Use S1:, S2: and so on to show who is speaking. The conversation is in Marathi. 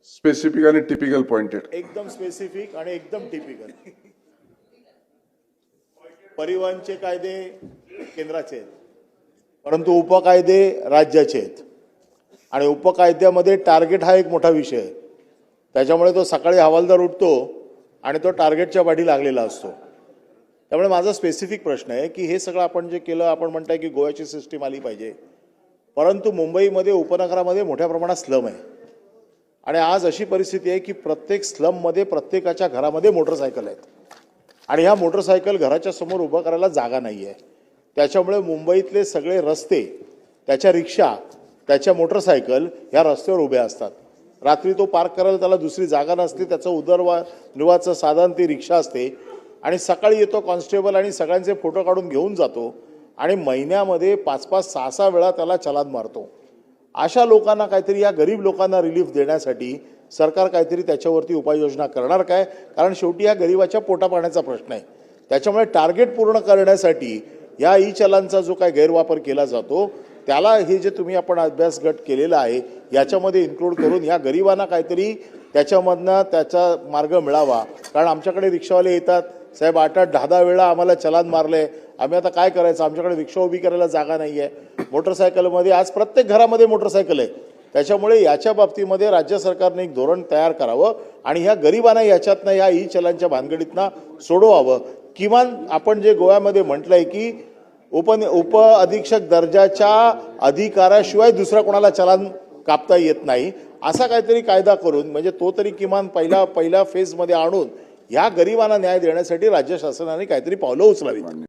S1: स्पेसिफिक आणि टिपिकल पॉइंटेड.
S2: एकदम स्पेसिफिक आणि एकदम टिपिकल. परिवहनचे कायदे केंद्राचे आहेत, परंतु उपकायदे राज्याचे आहेत. आणि उपकायद्यामध्ये टार्गेट हा एक मोठा विषय आहे. त्याच्यामुळे तो सकाळी हवालदार उठतो आणि तो टार्गेटच्या पाठी लागलेला असतो. त्यामुळे माझा स्पेसिफिक प्रश्न आहे की हे सगळं आपण जे केलं, आपण म्हणताय की गोव्याची सिस्टीम आली पाहिजे, परंतु मुंबईमध्ये उपनगरामध्ये मोठ्या प्रमाणात स्लम आहे. आणि आज अशी परिस्थिती आहे की प्रत्येक स्लममध्ये प्रत्येकाच्या घरामध्ये मोटरसायकल आहेत आणि ह्या मोटरसायकल घराच्या समोर उभं करायला जागा नाही आहे. त्याच्यामुळे मुंबईतले सगळे रस्ते, त्याच्या रिक्षा, त्याच्या मोटरसायकल ह्या रस्त्यावर उभ्या असतात. रात्री तो पार्क करायला त्याला दुसरी जागा नसते, त्याचं उदरनिर्वाहाचं साधन ती रिक्षा असते. आणि सकाळी येतो कॉन्स्टेबल आणि सगळ्यांचे फोटो काढून घेऊन जातो आणि महिन्यामध्ये 5-5, 6-6 वेळा त्याला चलान मारतो. अशा लोकांना काहीतरी, या गरीब लोकांना रिलीफ देण्यासाठी सरकार काहीतरी त्याच्यावरती उपाययोजना करणार काय? कारण शेवटी या गरिबाच्या पोटापाण्याचा प्रश्न आहे. त्याच्यामुळे टार्गेट पूर्ण करण्यासाठी या ई चलांचा जो काय गैरवापर केला जातो, त्याला हे जे तुम्ही आपण अभ्यास गट केलेला आहे याच्यामध्ये इन्क्लूड करून या गरिबांना काहीतरी त्याच्यामधनं त्याचा मार्ग मिळावा. कारण आमच्याकडे रिक्षावाले येतात, साहेब 8-8, 10-10 वेळा आम्हाला चलान मारले, आम्ही आता काय करायचं, आमच्याकडे रिक्षा उभी करायला जागा नाही आहे. मोटरसायकलमध्ये आज प्रत्येक घरामध्ये मोटरसायकल आहे. त्याच्यामुळे याच्या बाबतीमध्ये राज्य सरकारने एक धोरण तयार करावं आणि ह्या गरिबांना याच्यातनं, या ई चलांच्या भानगडीतनं सोडवावं. किमान आपण जे गोव्यामध्ये म्हटलंय की उप अधीक्षक दर्जाच्या अधिकाराशिवाय दुसऱ्या कोणाला चलान कापता येत नाही, असा काहीतरी कायदा करून, म्हणजे तो तरी किमान पहिल्या फेजमध्ये आणून या गरिबांना न्याय देण्यासाठी राज्य शासनाने काहीतरी पावलं उचलावी.